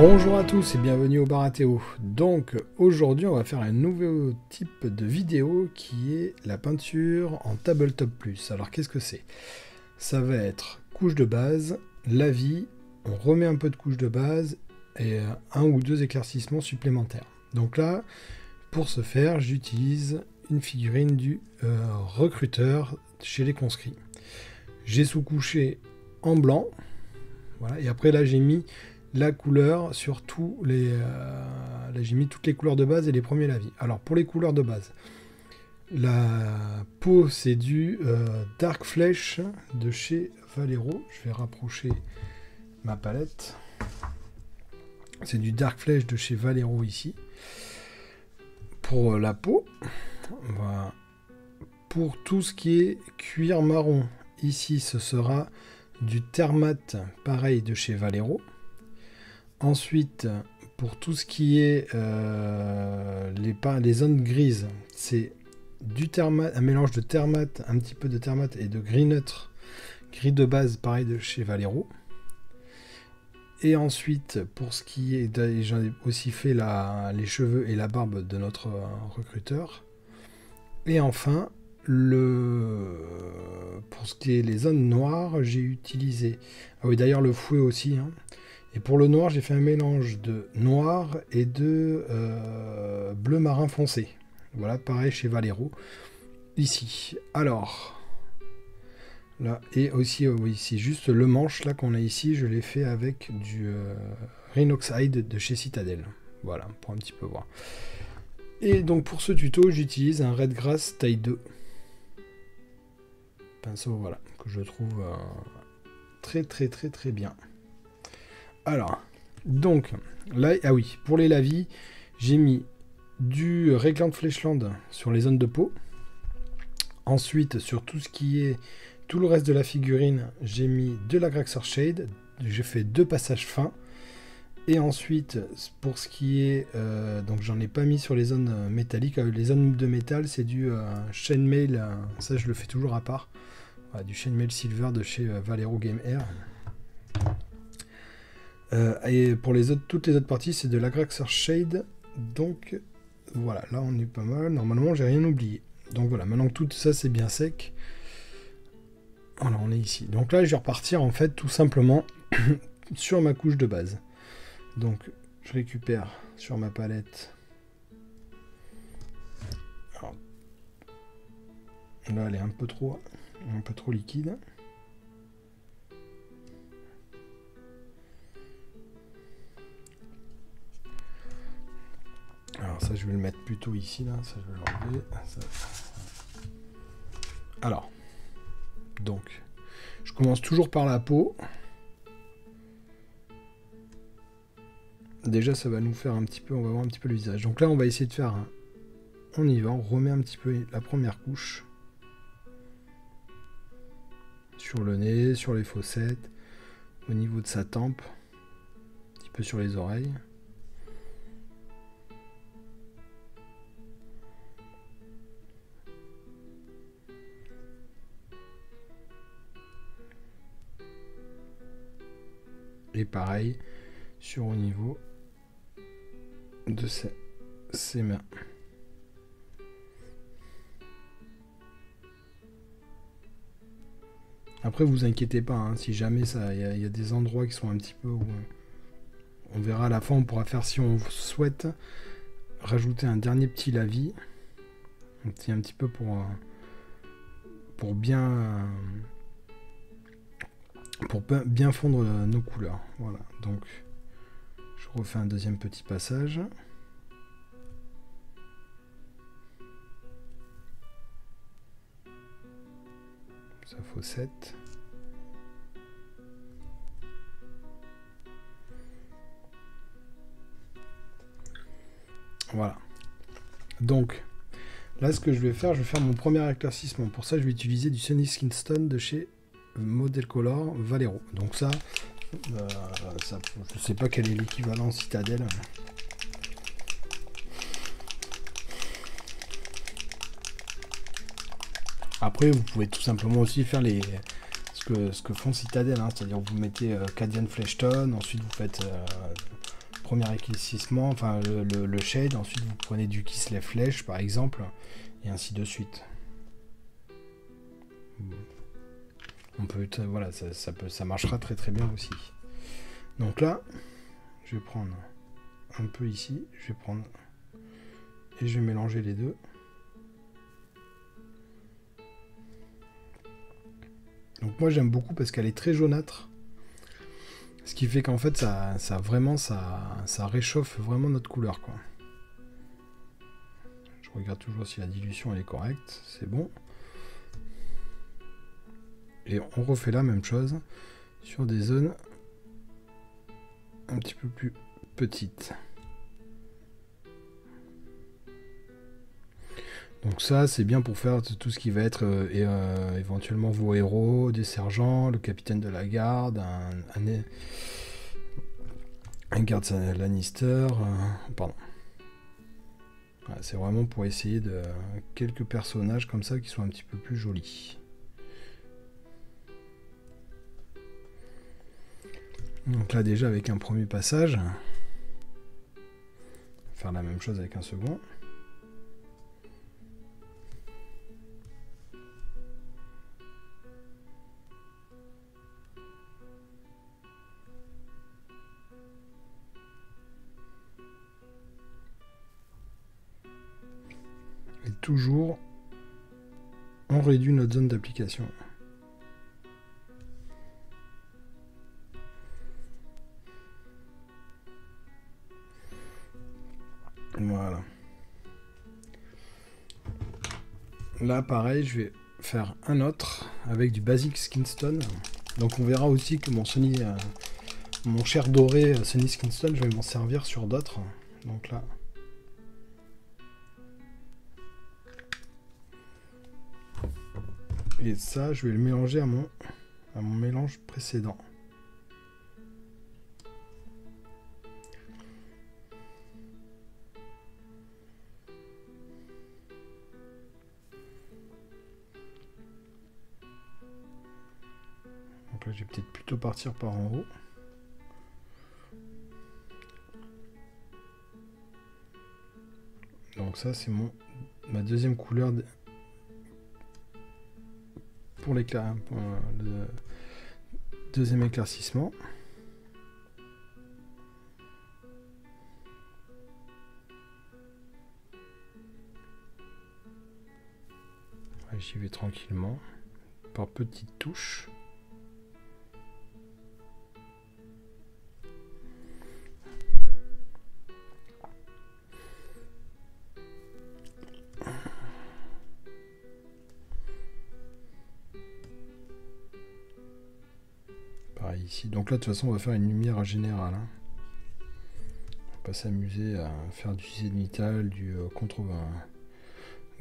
Bonjour à tous et bienvenue au Baratéo. Donc aujourd'hui on va faire un nouveau type de vidéo qui est la peinture en tabletop plus. Alors qu'est-ce que c'est? Ça va être couche de base, lavis, on remet un peu de couche de base et un ou deux éclaircissements supplémentaires. Donc là, pour ce faire, j'utilise une figurine du recruteur chez les conscrits. J'ai sous-couché en blanc, voilà, et après là j'ai mis la couleur sur tous les... là j'ai mis toutes les couleurs de base et les premiers lavis. Alors pour les couleurs de base, la peau c'est du Dark Flesh de chez Valero. Je vais rapprocher ma palette. C'est du Dark Flesh de chez Valero ici. Pour la peau, voilà. Pour tout ce qui est cuir marron, ici ce sera du Thermat, pareil de chez Valero. Ensuite, pour tout ce qui est les zones grises, c'est du Thermat, un mélange de Thermat, un petit peu de Thermat et de gris neutre, gris de base, pareil de chez Valero. Et ensuite, pour ce qui est, j'en ai aussi fait les cheveux et la barbe de notre recruteur. Et enfin, pour ce qui est les zones noires, j'ai utilisé, ah oui d'ailleurs le fouet aussi, hein. Et pour le noir, j'ai fait un mélange de noir et de bleu marin foncé. Voilà, pareil chez Valero, ici. Alors, là, et aussi, oui, c'est juste le manche là qu'on a ici, je l'ai fait avec du Rhinoxide de chez Citadel. Voilà, pour un petit peu voir. Et donc pour ce tuto, j'utilise un Redgrass taille 2. Pinceau, voilà, que je trouve très bien. Alors, donc, là, ah oui, pour les lavis, j'ai mis du Reclaimed Fleshland sur les zones de peau. Ensuite, sur tout ce qui est, tout le reste de la figurine, j'ai mis de la Graxor Shade. J'ai fait 2 passages fins. Et ensuite, pour ce qui est, donc j'en ai pas mis sur les zones métalliques. Les zones de métal, c'est du Chainmail, ça je le fais toujours à part. Voilà, du Chainmail Silver de chez Valero Game Air. Et pour toutes les autres parties, c'est de la Graxor Shade. Donc voilà, là on est pas mal. Normalement, j'ai rien oublié. Donc voilà, maintenant que tout ça c'est bien sec, voilà, on est ici. Donc là, je vais repartir en fait tout simplement sur ma couche de base. Donc je récupère sur ma palette. Alors, là, elle est un peu trop liquide. Alors ça je vais le mettre plutôt ici là, ça je vais l'enlever. Alors, donc, je commence toujours par la peau. Déjà ça va nous faire un petit peu, on va voir un petit peu le visage. Donc là on va essayer de faire on y va, on remet un petit peu la première couche. Sur le nez, sur les fossettes, au niveau de sa tempe, un petit peu sur les oreilles. Et pareil au niveau de ses mains. Après vous inquiétez pas, hein, si jamais il y a des endroits qui sont un petit peu où on verra à la fin, on pourra faire, si on souhaite, rajouter un dernier petit lavis, un petit peu pour bien fondre nos couleurs. Voilà, donc je refais un deuxième petit passage. Sa fossette. Voilà. Donc là ce que je vais faire mon premier éclaircissement. Pour ça je vais utiliser du Sunny Skin Stone de chez Model Color Valero. Donc ça, je sais pas quel est l'équivalent Citadel. Après vous pouvez tout simplement aussi faire ce que font Citadel, hein, c'est-à-dire vous mettez Cadian Fleshton, ensuite vous faites premier éclaircissement, enfin le shade, ensuite vous prenez du kiss les flèches par exemple, et ainsi de suite. On peut, voilà, ça marchera très très bien aussi. Donc là, je vais prendre un peu ici, je vais prendre et je vais mélanger les deux. Donc moi j'aime beaucoup parce qu'elle est très jaunâtre. Ce qui fait qu'en fait ça réchauffe vraiment notre couleur, quoi. Je regarde toujours si la dilution elle est correcte, c'est bon. Et on refait la même chose sur des zones un petit peu plus petites. Donc ça, c'est bien pour faire tout ce qui va être éventuellement vos héros, des sergents, le capitaine de la garde, un garde Lannister, pardon. Voilà, c'est vraiment pour essayer de quelques personnages comme ça qui sont un petit peu plus jolis. Donc là déjà avec un premier passage, faire la même chose avec un second. Et toujours, on réduit notre zone d'application. Voilà. Là, pareil, je vais faire un autre avec du Basic Skinstone. Donc on verra aussi que mon cher doré Sunny Skinstone, je vais m'en servir sur d'autres. Donc là... Et ça, je vais le mélanger à mon mélange précédent. Donc là, je vais peut-être plutôt partir par en haut. Donc ça, c'est ma deuxième couleur pour le deuxième éclaircissement. J'y vais tranquillement, par petites touches. Pareil ici. Donc là, de toute façon, on va faire une lumière générale. Hein. On va pas s'amuser à faire du zénithal, du contre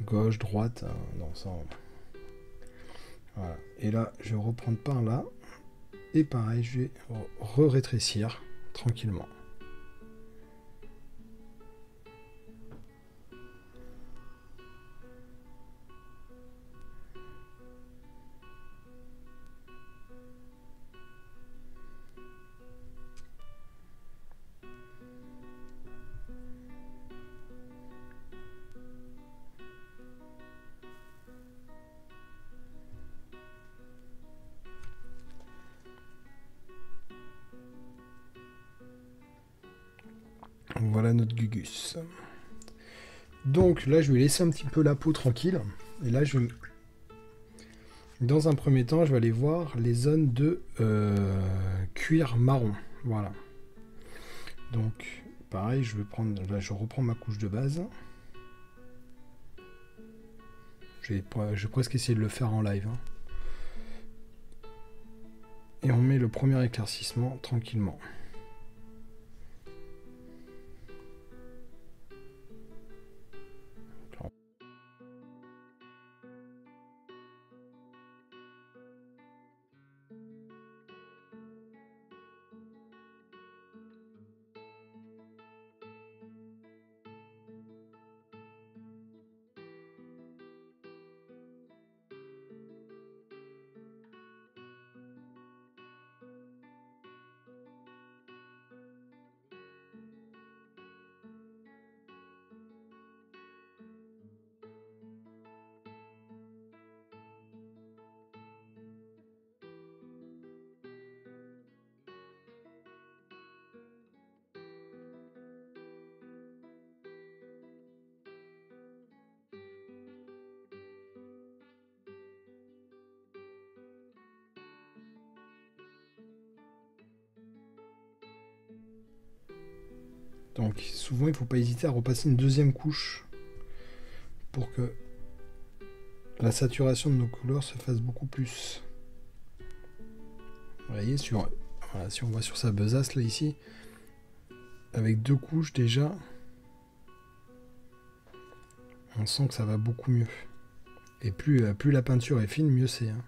gauche, droite. Non, ça... Voilà. Et là, je vais reprendre par là. Et pareil, je vais rétrécir tranquillement. Voilà notre Gugus. Donc là, je vais laisser un petit peu la peau tranquille. Et là, dans un premier temps, je vais aller voir les zones de cuir marron. Voilà. Donc, pareil, là, je reprends ma couche de base. Je vais presque essayer de le faire en live. Hein. Et on met le premier éclaircissement tranquillement. Donc souvent il ne faut pas hésiter à repasser une deuxième couche pour que la saturation de nos couleurs se fasse beaucoup plus. Vous voyez, voilà, si on va sur sa besace là ici, avec 2 couches déjà, on sent que ça va beaucoup mieux. Et plus la peinture est fine, mieux c'est. Hein.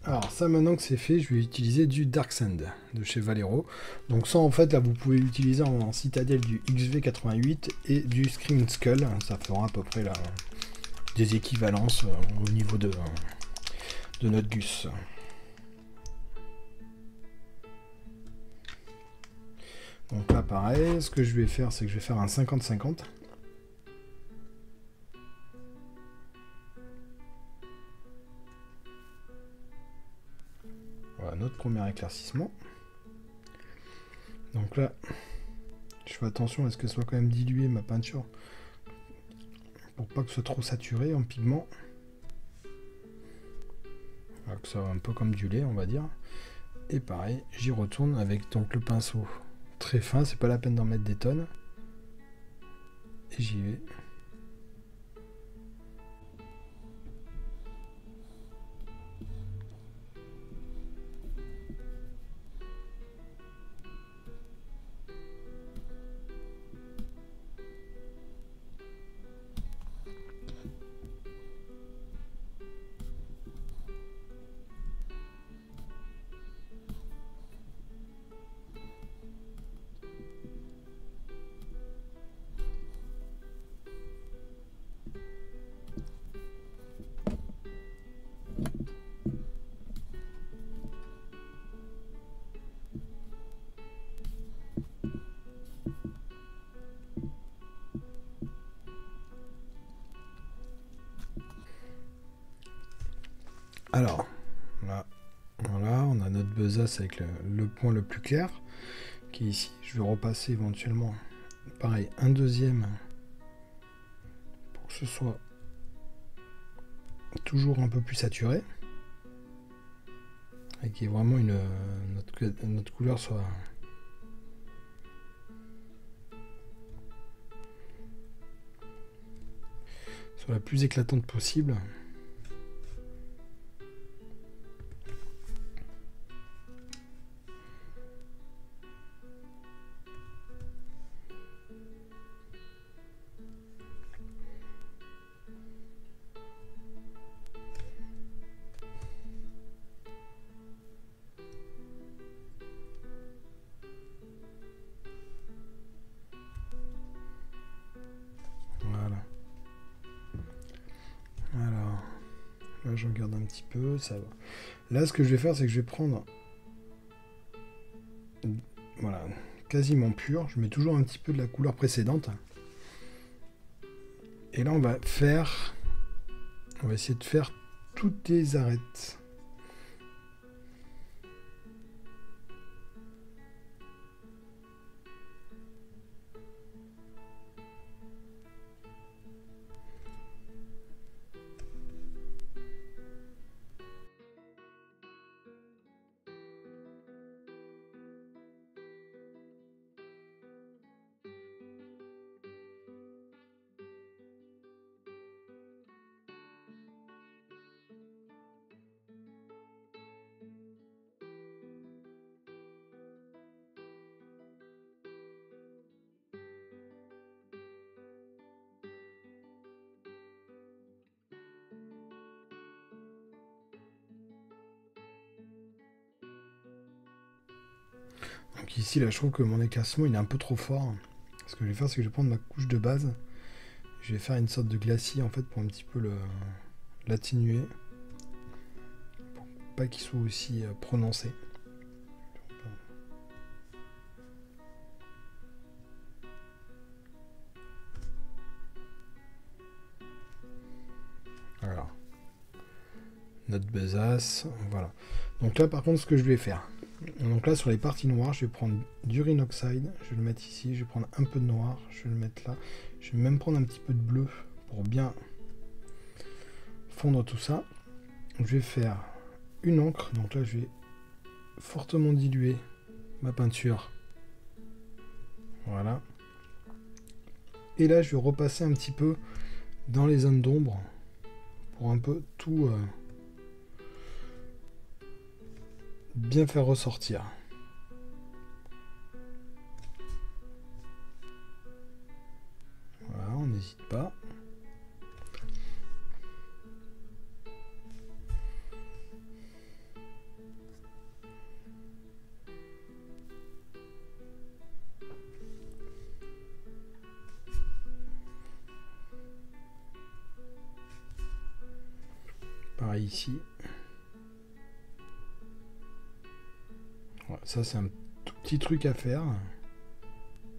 Alors ça, maintenant que c'est fait, je vais utiliser du Dark Sand de chez Vallejo. Donc ça, en fait, là vous pouvez utiliser en citadelle du XV88 et du Scream Skull. Ça fera à peu près là, des équivalences au niveau de notre gus. Donc là pareil, ce que je vais faire, c'est que je vais faire un 50-50. Voilà notre premier éclaircissement. Donc là, je fais attention à ce que ce soit quand même dilué ma peinture pour pas que ce soit trop saturé en pigment. Voilà, que ça soit un peu comme du lait, on va dire. Et pareil, j'y retourne avec donc le pinceau très fin, c'est pas la peine d'en mettre des tonnes. Et j'y vais. Alors, là, voilà, on a notre besace avec le point le plus clair, qui est ici. Je vais repasser éventuellement, pareil, un deuxième, pour que ce soit toujours un peu plus saturé, et qu'il y ait vraiment notre couleur soit la plus éclatante possible. Là, je regarde un petit peu, ça va. Là, ce que je vais faire, c'est que je vais prendre, voilà, quasiment pur. Je mets toujours un petit peu de la couleur précédente. Et là, on va essayer de faire toutes les arêtes. Donc ici, là, je trouve que mon éclaircissement, il est un peu trop fort. Ce que je vais faire, c'est que je vais prendre ma couche de base. Je vais faire une sorte de glacis, en fait, pour un petit peu l'atténuer. Pour pas qu'il soit aussi prononcé. notre besace, voilà. Donc là par contre ce que je vais faire, donc là sur les parties noires, je vais prendre du Rhinoxide, je vais le mettre ici, je vais prendre un peu de noir, je vais le mettre là, je vais même prendre un petit peu de bleu pour bien fondre tout ça. Je vais faire une encre, donc là je vais fortement diluer ma peinture, voilà. Et là je vais repasser un petit peu dans les zones d'ombre pour un peu tout bien faire ressortir. Voilà, on n'hésite pas. Pareil ici. Voilà, ça c'est un tout petit truc à faire.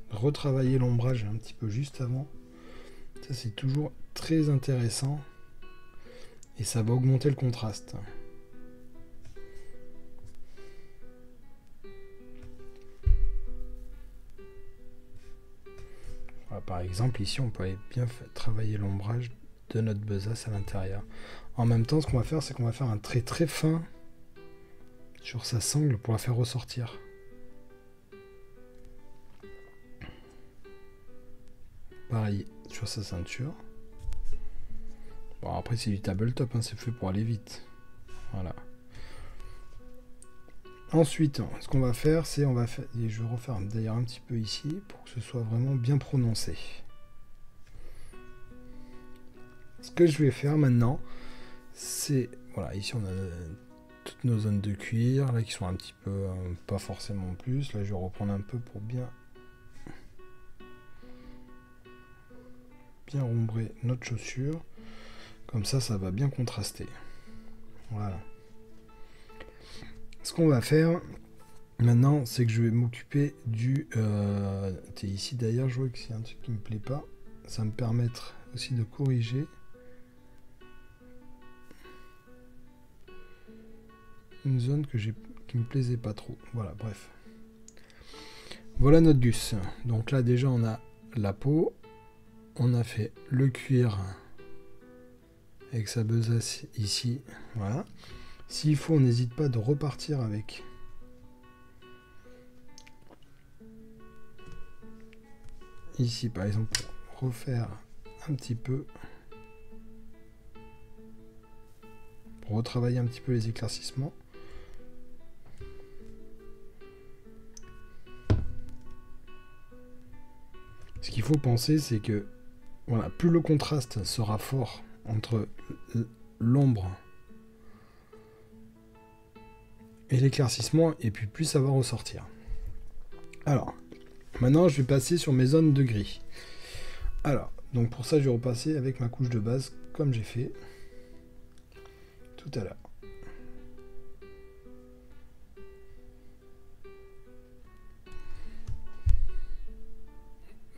Retravailler l'ombrage un petit peu juste avant. Ça c'est toujours très intéressant. Et ça va augmenter le contraste. Voilà, par exemple ici on peut aller bien travailler l'ombrage de notre besace à l'intérieur. En même temps ce qu'on va faire c'est qu'on va faire un trait très fin sur sa sangle pour la faire ressortir. Pareil sur sa ceinture. Bon après c'est du tabletop, hein, c'est fait pour aller vite. Voilà. Ensuite, ce qu'on va faire, c'est et je vais refaire d'ailleurs un petit peu ici pour que ce soit vraiment bien prononcé. Ce que je vais faire maintenant, c'est voilà, ici on a toutes nos zones de cuir là qui sont un petit peu pas forcément plus. Là, je vais reprendre un peu pour bien ombrer notre chaussure. Comme ça, ça va bien contraster. Voilà. Ce qu'on va faire maintenant, c'est que je vais m'occuper du... ici d'ailleurs, je vois que c'est un truc qui me plaît pas. Ça va me permettre aussi de corriger une zone qui me plaisait pas trop. Voilà, bref. Voilà notre gus. Donc là déjà on a la peau. On a fait le cuir avec sa besace ici. Voilà. S'il faut, on n'hésite pas de repartir avec ici par exemple pour refaire un petit peu, pour retravailler un petit peu les éclaircissements. Ce qu'il faut penser, c'est que voilà, plus le contraste sera fort entre l'ombre et l'éclaircissement, et puis plus ça va ressortir. Alors, maintenant je vais passer sur mes zones de gris. Alors, donc pour ça je vais repasser avec ma couche de base, comme j'ai fait tout à l'heure.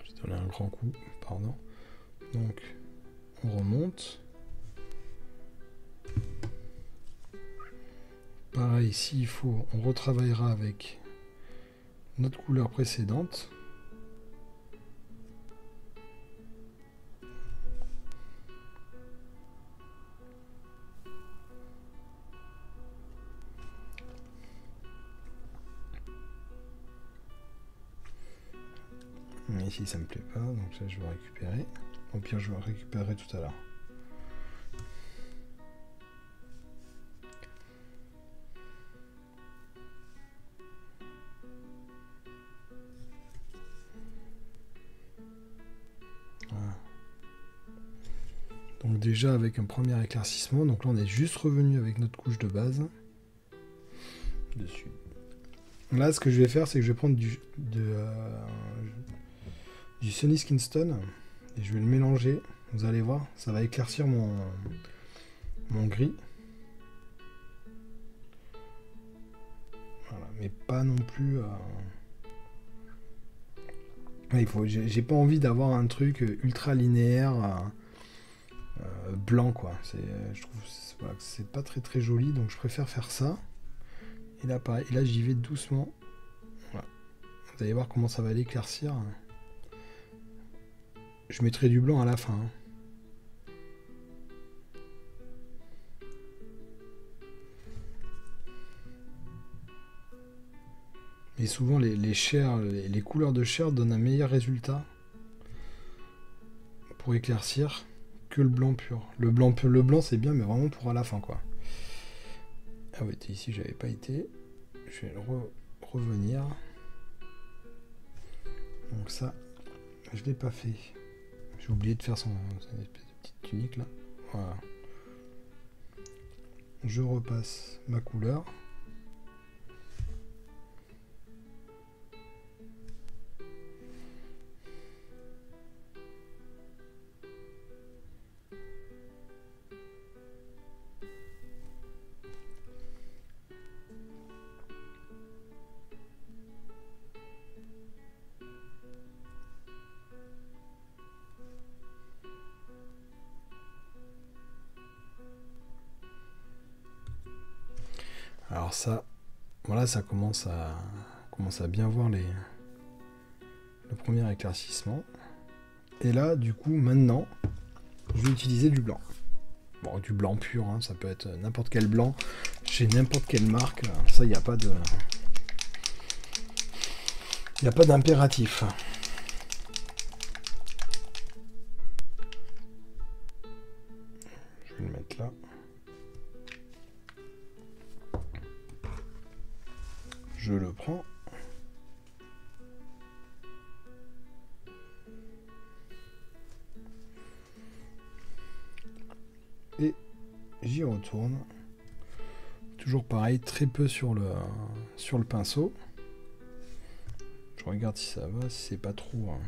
J'ai donné un grand coup, pardon. Donc, on remonte. Pareil, s'il faut, on retravaillera avec notre couleur précédente. Mais ici, ça me plaît pas, donc ça, je vais récupérer. Au pire, je vais récupérer tout à l'heure. Donc déjà avec un premier éclaircissement, donc là on est juste revenu avec notre couche de base dessus. Là ce que je vais faire, c'est que je vais prendre du Sunny Skinstone et je vais le mélanger. Vous allez voir, ça va éclaircir mon gris. Voilà, mais pas non plus. J'ai pas envie d'avoir un truc ultra linéaire. blanc quoi. Je trouve voilà, que c'est pas très très joli, donc je préfère faire ça. Et là pareil, et là j'y vais doucement. Voilà. Vous allez voir comment ça va l'éclaircir. Je mettrai du blanc à la fin. Hein. Et souvent les chairs, les couleurs de chair donnent un meilleur résultat pour éclaircir que le blanc pur. Le blanc c'est bien, mais vraiment pour à la fin quoi. Ah ouais, ici j'avais pas été. Je vais revenir. Donc ça, je l'ai pas fait. J'ai oublié de faire son espèce de petite tunique là. Voilà. Je repasse ma couleur. Alors ça, voilà, ça commence à bien voir le premier éclaircissement. Et là, du coup, maintenant, je vais utiliser du blanc. Bon, du blanc pur, hein, ça peut être n'importe quel blanc, chez n'importe quelle marque. Ça, il n'y a pas de... Il n'y a pas d'impératif. Je vais le mettre là. Je le prends. Et j'y retourne. Toujours pareil, très peu sur le pinceau. Je regarde si ça va, si c'est pas trop... Hein.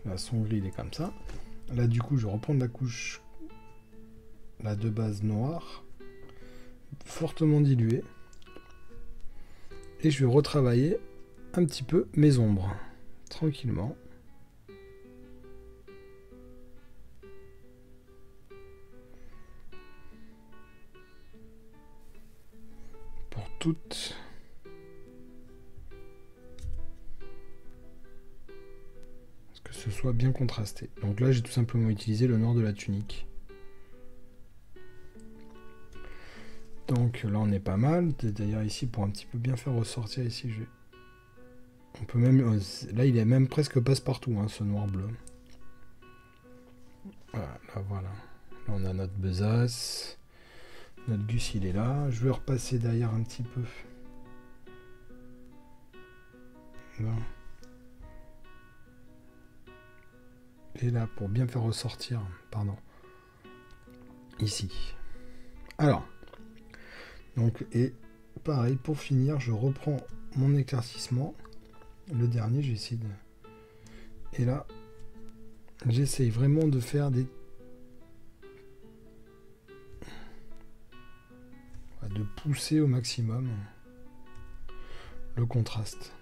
Là, son gris, il est comme ça. Là, du coup, je vais reprendre la couche là, de base noire, fortement diluée. Et je vais retravailler un petit peu mes ombres, tranquillement. Pour toutes... ce soit bien contrasté. Donc là, j'ai tout simplement utilisé le noir de la tunique. Donc là, on est pas mal. D'ailleurs, ici, pour un petit peu bien faire ressortir, ici, on peut même... Là, il est même presque passe-partout, hein, ce noir bleu. Voilà, voilà. Là, on a notre besace. Notre gus, il est là. Je vais repasser derrière un petit peu. Là. Et là, pour bien faire ressortir, pardon, ici. Alors, donc, et pareil, pour finir, je reprends mon éclaircissement. Le dernier, j'ai essayé de... Et là, j'essaye vraiment de faire des... de pousser au maximum le contraste.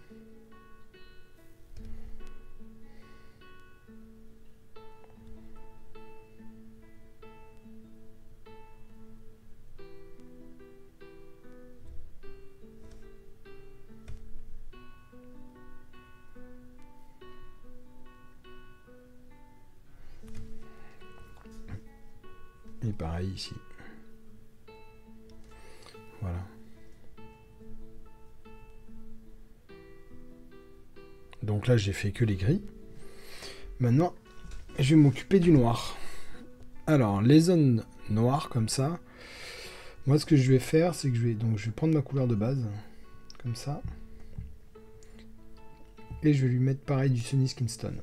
Et pareil ici. Voilà. Donc là, j'ai fait que les gris. Maintenant, je vais m'occuper du noir. Alors, les zones noires comme ça, moi ce que je vais faire, c'est que je vais prendre ma couleur de base, comme ça. Et je vais lui mettre pareil du Sunny Skin Stone.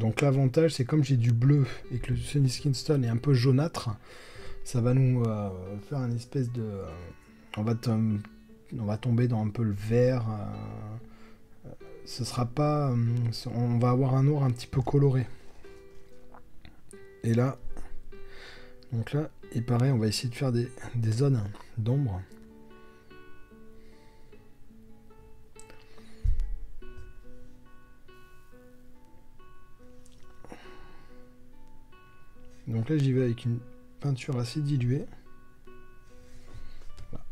Donc l'avantage, c'est comme j'ai du bleu et que le Sunny Skin Stone est un peu jaunâtre, ça va nous faire une espèce de... on va tomber dans un peu le vert. Ce sera pas... on va avoir un noir un petit peu coloré. Et là... donc là, il paraît, on va essayer de faire des zones d'ombre. Donc là, j'y vais avec une peinture assez diluée. Voilà.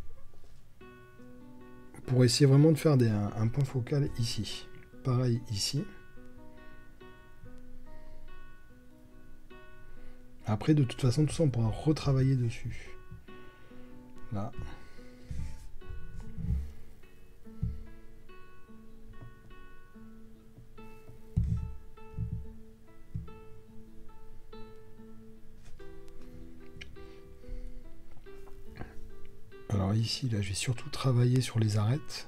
Pour essayer vraiment de faire un point focal ici. Pareil ici. Après, de toute façon, tout ça, on pourra retravailler dessus. Là. Alors ici, là, je vais surtout travailler sur les arêtes.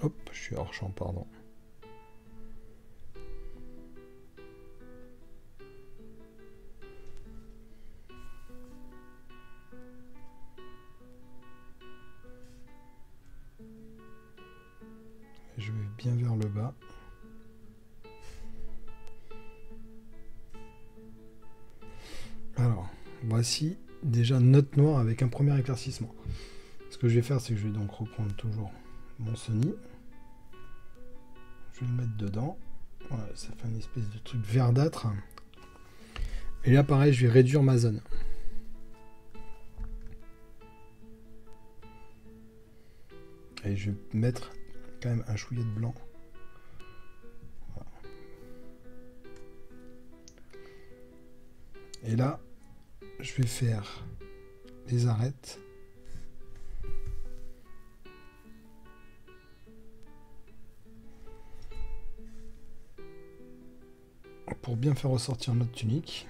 Hop, je suis hors champ, pardon. Je vais bien vers le bas. Alors, voici déjà note noire avec un premier éclaircissement. Ce que je vais faire, c'est que je vais donc reprendre toujours mon Sony. Je vais le mettre dedans. Voilà, ça fait une espèce de truc verdâtre. Et là, pareil, je vais réduire ma zone. Et je vais mettre quand même un chouïa de blanc. Voilà. Et là, je vais faire les arêtes. Pour bien faire ressortir notre tunique.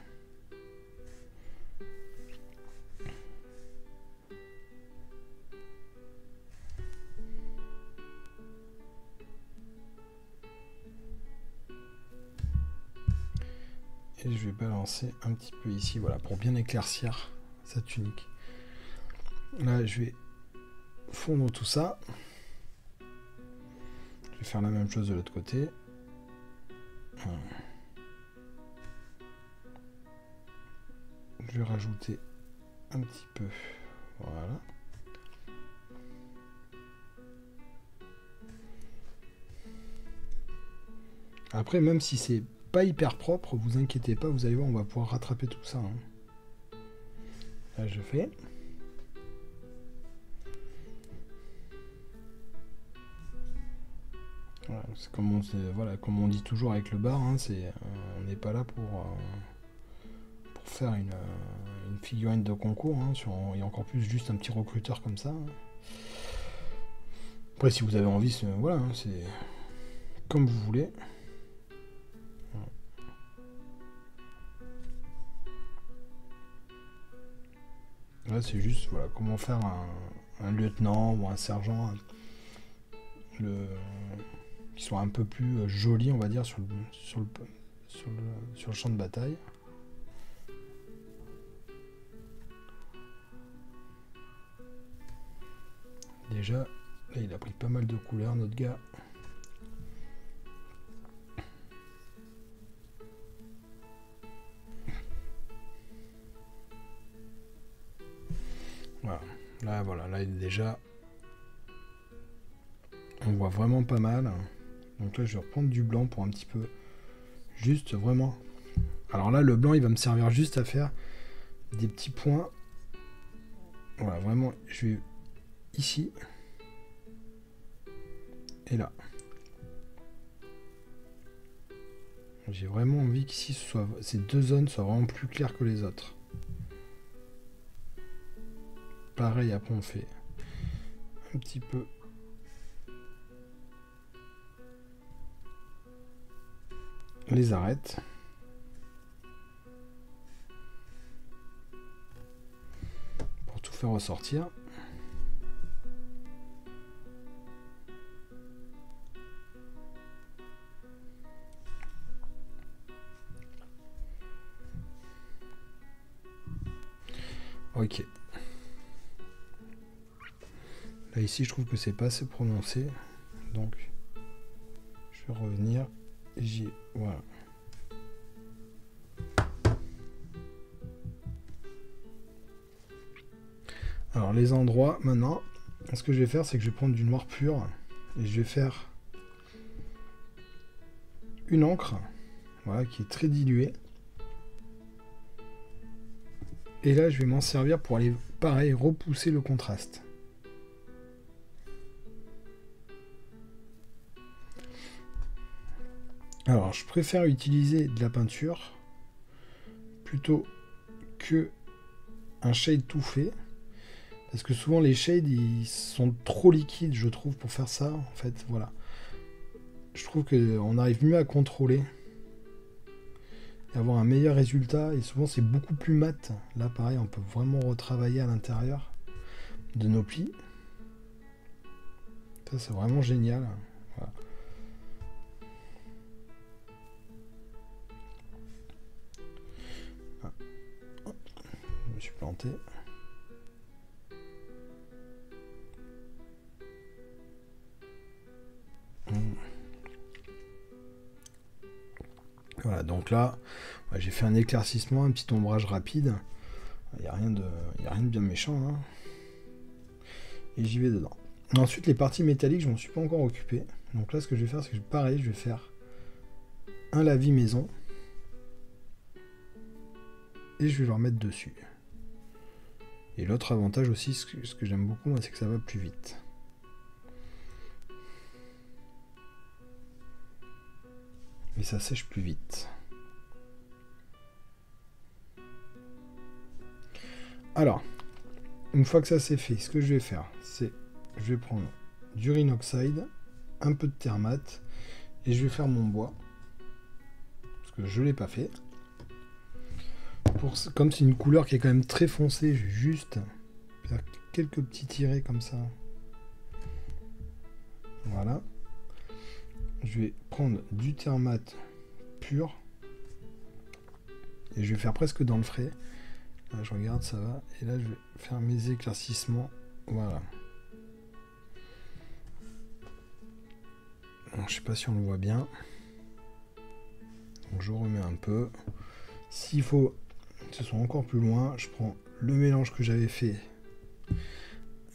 Et je vais balancer un petit peu ici, voilà, pour bien éclaircir sa tunique. Là, je vais fondre tout ça. Je vais faire la même chose de l'autre côté. Voilà. Je vais rajouter un petit peu. Voilà. Après, même si c'est pas hyper propre, vous inquiétez pas, vous allez voir, on va pouvoir rattraper tout ça. Hein. Là, je fais. Voilà, c'est comme on dit toujours avec le bar, hein, on n'est pas là pour faire une figurine de concours, hein, et encore plus juste un petit recruteur comme ça. Hein. Après, si vous avez envie, voilà, hein, c'est comme vous voulez. Là, c'est juste voilà, comment faire un lieutenant ou un sergent qui soit un peu plus joli, on va dire, sur le champ de bataille. Déjà, là, il a pris pas mal de couleurs, notre gars. Voilà, là il est déjà... on voit vraiment pas mal. Donc là, je vais reprendre du blanc pour un petit peu... juste vraiment... alors là, le blanc, il va me servir juste à faire des petits points. Voilà, vraiment, je vais... ici. Et là. J'ai vraiment envie qu'ici, ces deux zones soient vraiment plus claires que les autres. Pareil, après on fait un petit peu les arêtes. Pour refais ressortir. Ok. Là ici je trouve que c'est pas assez prononcé. Donc je vais revenir. Voilà. Alors les endroits maintenant, ce que je vais faire c'est que je vais prendre du noir pur et je vais faire une encre, voilà, qui est très diluée. Et là je vais m'en servir pour aller pareil repousser le contraste. Alors je préfère utiliser de la peinture plutôt que un shade tout fait. Parce que souvent les shades ils sont trop liquides je trouve pour faire ça. En fait voilà. Je trouve qu'on arrive mieux à contrôler. Et avoir un meilleur résultat. Et souvent c'est beaucoup plus mat. Là pareil on peut vraiment retravailler à l'intérieur de nos plis. Ça c'est vraiment génial. Voilà. Ah. Je me suis planté. Voilà, donc là, j'ai fait un éclaircissement, un petit ombrage rapide. Il n'y a rien de bien méchant. Hein. Et j'y vais dedans. Ensuite, les parties métalliques, je ne m'en suis pas encore occupé. Donc là, ce que je vais faire, c'est que pareil, je vais faire un lavis maison. Et je vais le remettre dessus. Et l'autre avantage aussi, ce que j'aime beaucoup, c'est que ça va plus vite. Et ça sèche plus vite. Alors, une fois que ça c'est fait, ce que je vais faire, c'est je vais prendre du Rhinoxide, un peu de Thermate, et je vais faire mon bois. Parce que je ne l'ai pas fait. Comme c'est une couleur qui est quand même très foncée, je vais juste faire quelques petits tirés comme ça. Voilà. Je vais prendre du Thermate pur. Et je vais faire presque dans le frais. Là, je regarde, ça va. Et là, je vais faire mes éclaircissements. Voilà. Bon, je sais pas si on le voit bien. Donc, je remets un peu. S'il faut que ce soit encore plus loin, je prends le mélange que j'avais fait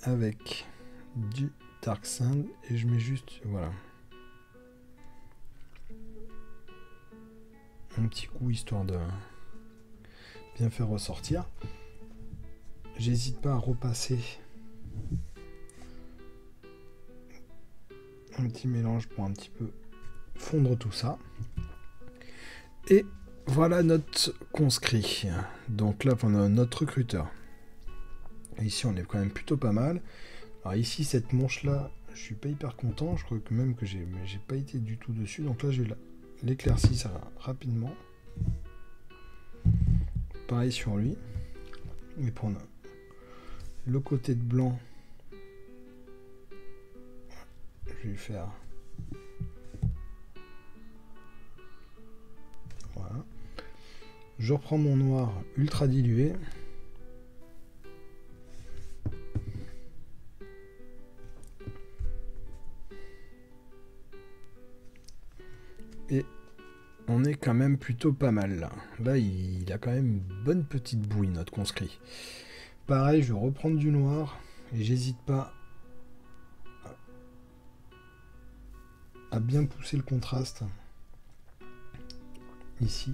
avec du Dark Sand et je mets juste, voilà, un petit coup histoire de bien faire ressortir. J'hésite pas à repasser un petit mélange pour un petit peu fondre tout ça. Et voilà notre conscrit. Donc là, on a notre recruteur. Et ici, on est quand même plutôt pas mal. Alors ici, cette manche-là, je suis pas hyper content. Je crois que même que j'ai pas été du tout dessus. Donc là, je vais l'éclaircir rapidement. Pareil sur lui. Je vais prendre le côté de blanc. Je vais faire... Voilà. Je reprends mon noir ultra dilué. Et on est quand même plutôt pas mal là. Là, il a quand même une bonne petite bouille, notre conscrit. Pareil, je vais reprendre du noir. Et j'hésite pas à bien pousser le contraste. Ici.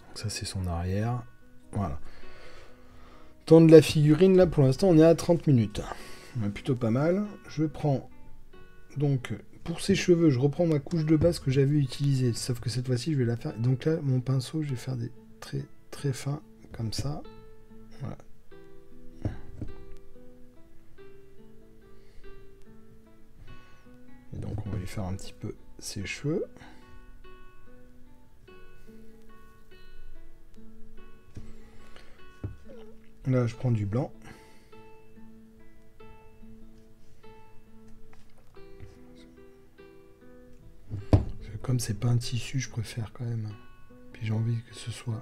Donc ça, c'est son arrière. Voilà. Temps de la figurine, là, pour l'instant, on est à 30 minutes. On est plutôt pas mal. Je prends... Donc, pour ses cheveux, je reprends ma couche de base que j'avais utilisée. Sauf que cette fois-ci, je vais la faire... Donc là, mon pinceau, je vais faire des traits très fins, comme ça. Voilà. Et donc, on va lui faire un petit peu ses cheveux. Là, je prends du blanc. Comme c'est pas un tissu, je préfère quand même. Puis j'ai envie que ce soit...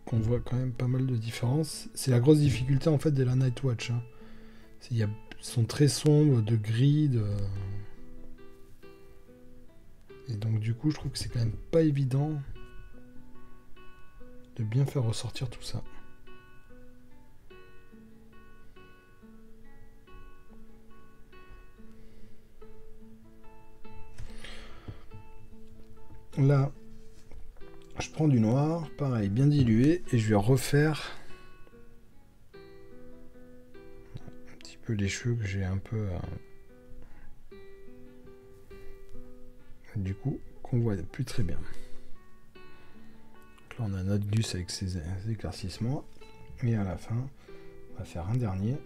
qu'on voit quand même pas mal de différences. C'est la grosse difficulté en fait de la Nightwatch. Hein. Ils sont très sombres, de gris, et donc du coup je trouve que c'est quand même pas évident de bien faire ressortir tout ça. Là, je prends du noir, pareil, bien dilué, et je vais refaire un petit peu les cheveux que j'ai un peu... du coup, qu'on voit plus très bien. Donc là, on a notre gus avec ses éclaircissements, et à la fin, on va faire un dernier.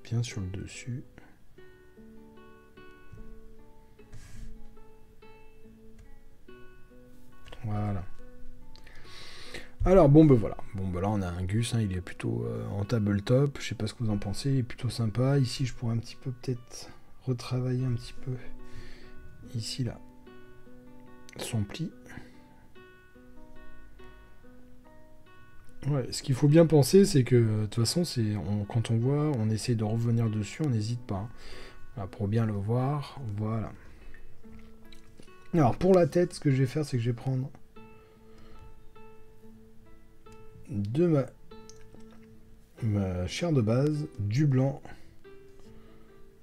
Bien sur le dessus. Voilà. Alors bon ben voilà. Bon ben là on a un gus, hein, il est plutôt en tabletop. Je sais pas ce que vous en pensez, il est plutôt sympa. Ici je pourrais un petit peu peut-être retravailler un petit peu. Ici là. Son pli. Ouais, ce qu'il faut bien penser, c'est que de toute façon, quand on voit, on essaie de revenir dessus, on n'hésite pas. Hein. Voilà, pour bien le voir, voilà. Alors pour la tête, ce que je vais faire, c'est que je vais prendre de ma chair de base, du blanc,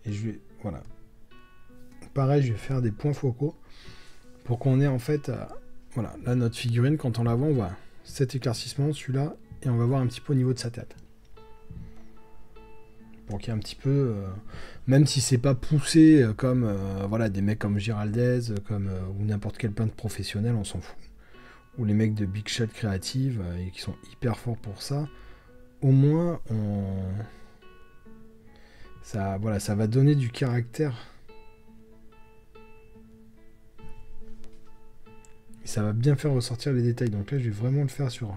et je vais, voilà. Pareil, je vais faire des points focaux pour qu'on ait en fait, voilà, là notre figurine, quand on la voit, on voit cet éclaircissement, celui-là, et on va voir un petit peu au niveau de sa tête. Pour qu'il y ait un petit peu, même si c'est pas poussé comme voilà, des mecs comme Giraldez, comme ou n'importe quel peintre professionnel, on s'en fout. Ou les mecs de Big Shot Creative et qui sont hyper forts pour ça. Au moins, ça, voilà, ça va donner du caractère. Et ça va bien faire ressortir les détails. Donc là, je vais vraiment le faire sur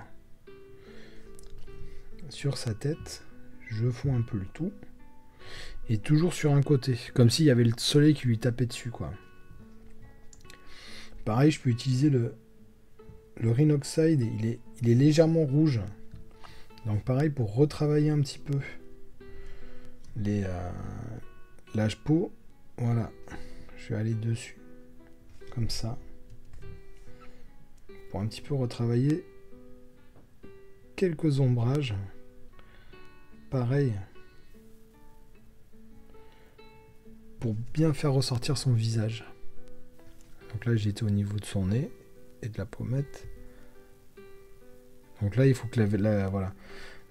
sa tête. Je fonds un peu le tout. Et toujours sur un côté. Comme s'il y avait le soleil qui lui tapait dessus, quoi. Pareil, je peux utiliser le Rhinoxide. Il est légèrement rouge. Donc pareil, pour retravailler un petit peu l'âge peau. Voilà. Je vais aller dessus. Comme ça. Pour un petit peu retravailler quelques ombrages. Pareil. Pour bien faire ressortir son visage. Donc là, j'étais au niveau de son nez et de la pommette. Donc là, il faut que voilà.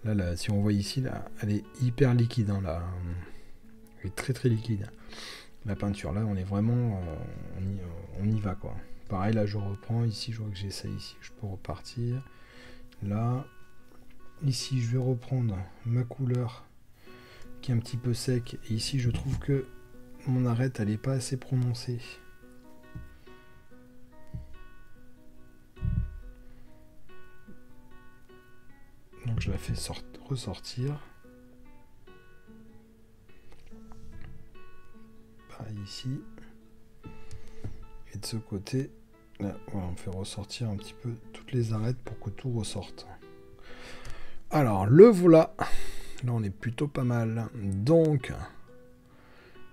Là, si on voit ici, là, elle est hyper liquide. Hein, là. Elle est très très liquide. La peinture, là, on est vraiment... on y va, quoi. Pareil, là, je reprends. Ici, je vois que j'ai ça ici. Je peux repartir. Là. Ici, je vais reprendre ma couleur qui est un petit peu sec. Et ici, je trouve que mon arête, elle n'est pas assez prononcée. Donc je la fais ressortir. Pareil ici. Et de ce côté, là, voilà, on fait ressortir un petit peu toutes les arêtes pour que tout ressorte. Alors, le voilà. Là, on est plutôt pas mal. Donc,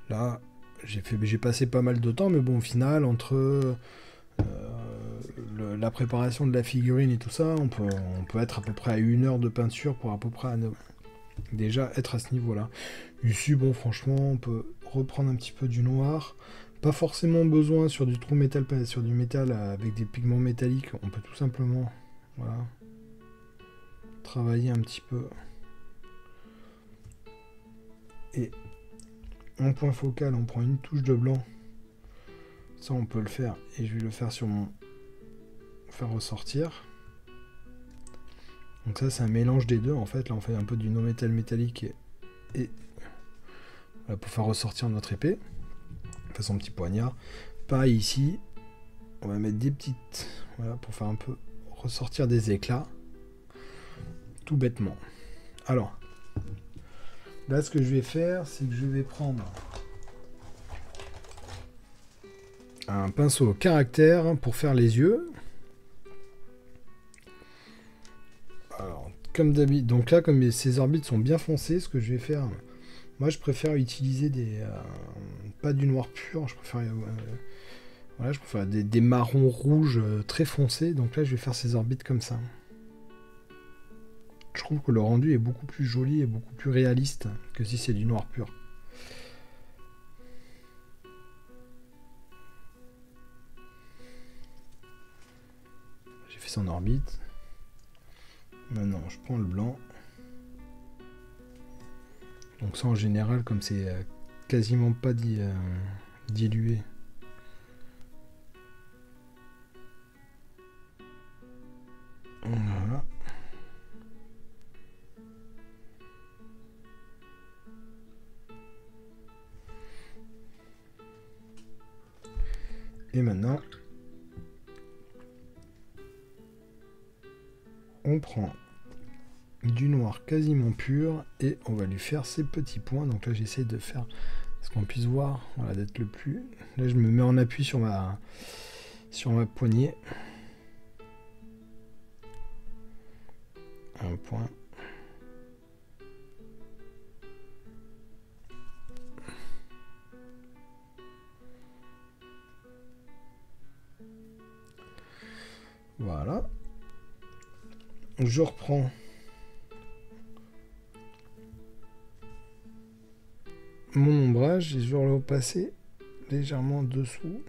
là, j'ai passé pas mal de temps, mais bon, au final, entre la préparation de la figurine et tout ça, on peut être à peu près à 1 heure de peinture pour à peu près déjà être à ce niveau-là. Ici, bon, franchement, on peut reprendre un petit peu du noir. Pas forcément besoin sur du trou métal, sur du métal avec des pigments métalliques. On peut tout simplement, voilà, travailler un petit peu. Et en point focal, on prend une touche de blanc. Ça, on peut le faire. Et je vais le faire sur mon... faire ressortir. Donc ça, c'est un mélange des deux, en fait. Là, on fait un peu du no-métal métallique. Et voilà, pour faire ressortir notre épée. Façon petit poignard. Pareil ici, on va mettre des petites, voilà, pour faire un peu ressortir des éclats, tout bêtement. Alors, là, ce que je vais faire, c'est que je vais prendre un pinceau caractère pour faire les yeux. Alors, comme d'habitude, donc là, comme ces orbites sont bien foncées, ce que je vais faire, moi, je préfère utiliser pas du noir pur, je préfère, voilà, je préfère des marrons rouges très foncés. Donc là, je vais faire ces orbites comme ça. Je trouve que le rendu est beaucoup plus joli et beaucoup plus réaliste que si c'est du noir pur. J'ai fait son orbite. Maintenant, je prends le blanc. Donc ça, en général, comme c'est quasiment pas dilué, voilà. Et maintenant, on prend du noir quasiment pur et on va lui faire ces petits points. Donc là, j'essaie de faire ce qu'on puisse voir, voilà, d'être le plus. Là, je me mets en appui sur ma poignée. Un point. Voilà. Je reprends mon ombrage et je vais le repasser légèrement dessous.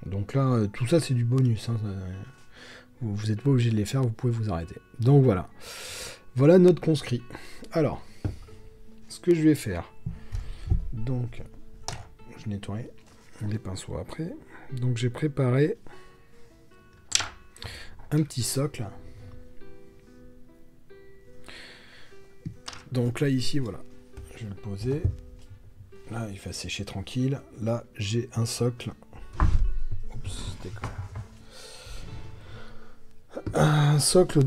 Donc là, tout ça c'est du bonus, hein. Vous n'êtes pas obligé de les faire, vous pouvez vous arrêter. Donc voilà. Voilà notre conscrit. Alors, ce que je vais faire, donc, je nettoie les pinceaux après. Donc j'ai préparé un petit socle. Donc là, ici, voilà. Je vais le poser. Là, il va sécher tranquille. Là, j'ai un socle. Oups, c'était quoi ? Un socle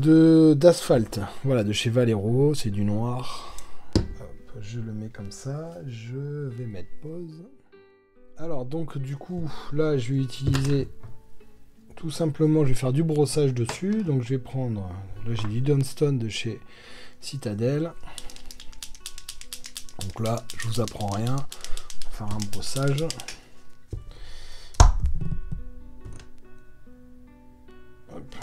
d'asphalte. Voilà, de chez Valero. C'est du noir. Hop, je le mets comme ça. Je vais mettre pause. Alors, donc, du coup, là, je vais utiliser... Tout simplement, je vais faire du brossage dessus. Donc, je vais prendre... Là, j'ai du Dunstone de chez Citadel. Donc là, je vous apprends rien. On va faire un brossage. Hop.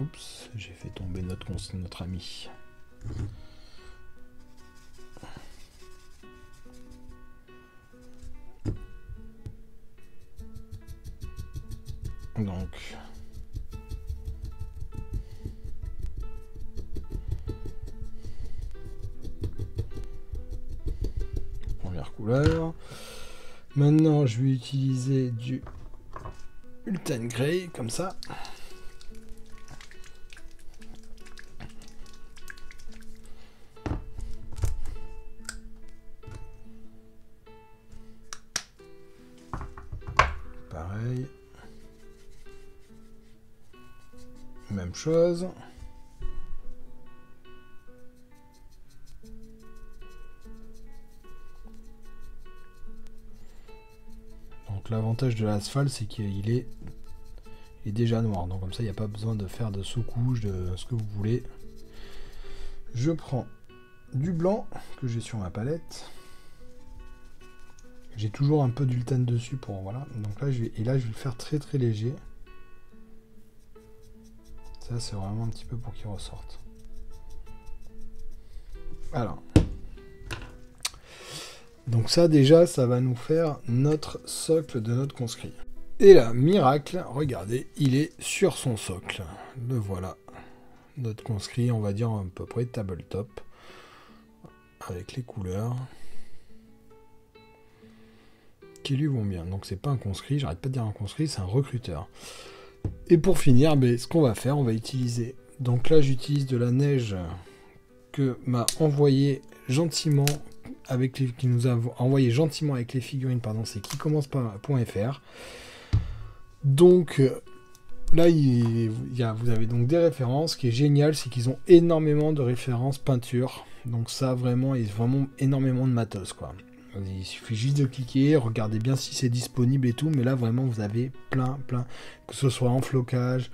Oups, j'ai fait tomber notre ami. Donc... couleur. Maintenant, je vais utiliser du Ultan Grey, comme ça. Pareil. Même chose. L'avantage de l'asphalte, c'est qu'il est déjà noir. Donc comme ça, il n'y a pas besoin de faire de sous-couche, de ce que vous voulez. Je prends du blanc que j'ai sur ma palette. J'ai toujours un peu d'ultane dessus pour... Voilà. Donc là, je vais le faire très très léger. Ça, c'est vraiment un petit peu pour qu'il ressorte. Alors... Donc ça déjà, ça va nous faire notre socle de notre conscrit. Et là, miracle, regardez, il est sur son socle. Le voilà. Notre conscrit, on va dire à peu près tabletop. Avec les couleurs. Qui lui vont bien. Donc c'est pas un conscrit, j'arrête pas de dire un conscrit, c'est un recruteur. Et pour finir, ce qu'on va faire, on va utiliser... Donc là, j'utilise de la neige que m'a envoyé gentiment qui nous a envoyé gentiment avec les figurines, pardon, c'est qui commence par.fr. Donc là, vous avez donc des références. Ce qui est génial, c'est qu'ils ont énormément de références peinture. Donc ça, vraiment, il y a vraiment énormément de matos, quoi. Il suffit juste de cliquer, regardez bien si c'est disponible et tout, mais là, vraiment, vous avez plein, que ce soit en flocage,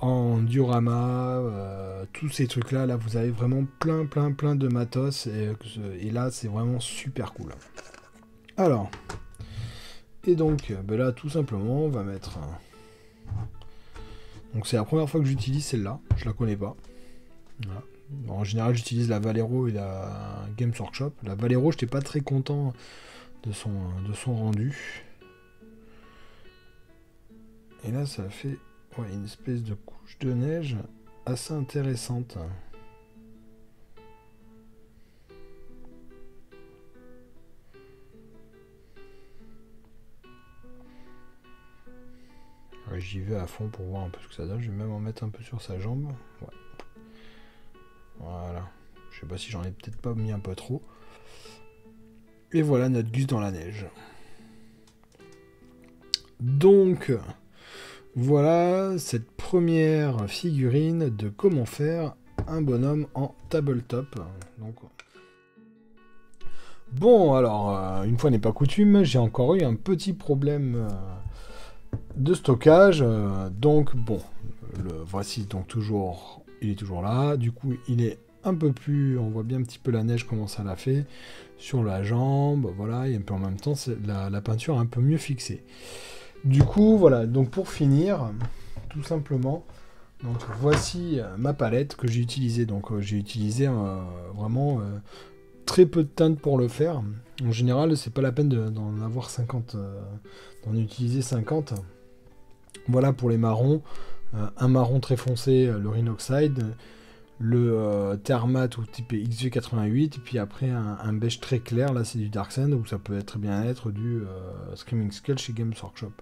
en diorama, tous ces trucs-là, là, vous avez vraiment plein de matos, et là, c'est vraiment super cool. Alors, et donc, ben là, tout simplement, on va mettre... Donc c'est la première fois que j'utilise celle-là, je la connais pas. Voilà. En général, j'utilise la Valero et la Games Workshop. La Valero, je n'étais pas très content de son rendu. Et là, ça fait une espèce de couche de neige assez intéressante. Ouais, j'y vais à fond pour voir un peu ce que ça donne. Je vais même en mettre un peu sur sa jambe. Ouais. Voilà. Je sais pas si j'en ai peut-être pas mis un peu trop. Et voilà notre Gus dans la neige. Donc, voilà cette première figurine de comment faire un bonhomme en tabletop. Donc, bon, alors, une fois n'est pas coutume, j'ai encore eu un petit problème de stockage. Donc, bon, voici donc toujours... Il est toujours là, du coup il est un peu plus, on voit bien un petit peu la neige comment ça l'a fait sur la jambe, voilà, et en même temps la peinture est un peu mieux fixée. Du coup voilà, donc pour finir, tout simplement, donc voici ma palette que j'ai utilisée, donc j'ai utilisé vraiment très peu de teintes pour le faire. En général c'est pas la peine d'en avoir 50, d'en utiliser 50. Voilà pour les marrons. Un marron très foncé, le Rhinoxide, le Thermat ou type XV88, et puis après un beige très clair, là c'est du Dark Sand, ou ça peut très bien être du Screaming Skull chez Games Workshop.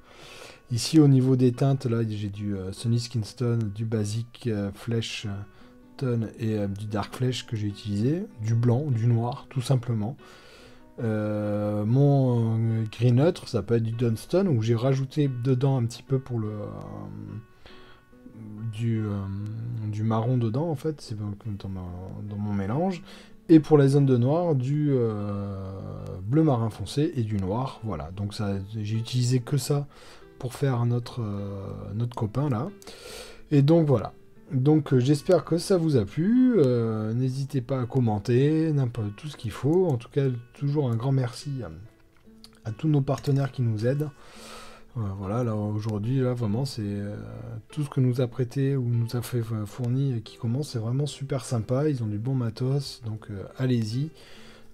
Ici au niveau des teintes, là j'ai du Sunny Skinstone, du Basic Flesh Tone et du Dark Flesh que j'ai utilisé, du blanc, du noir, tout simplement. Mon gris neutre, ça peut être du Dunstone, où j'ai rajouté dedans un petit peu pour le... du marron dedans en fait, c'est dans mon mélange, et pour les zones de noir du bleu marin foncé et du noir, voilà, donc ça j'ai utilisé que ça pour faire notre copain là, et donc voilà, donc j'espère que ça vous a plu, n'hésitez pas à commenter n'importe tout ce qu'il faut, en tout cas toujours un grand merci à tous nos partenaires qui nous aident. Voilà, là aujourd'hui, là vraiment, c'est tout ce que nous a prêté ou nous a fait fourni qui commence, c'est vraiment super sympa. Ils ont du bon matos, donc allez-y,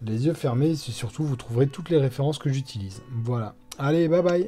les yeux fermés. Et surtout, vous trouverez toutes les références que j'utilise. Voilà, allez, bye bye.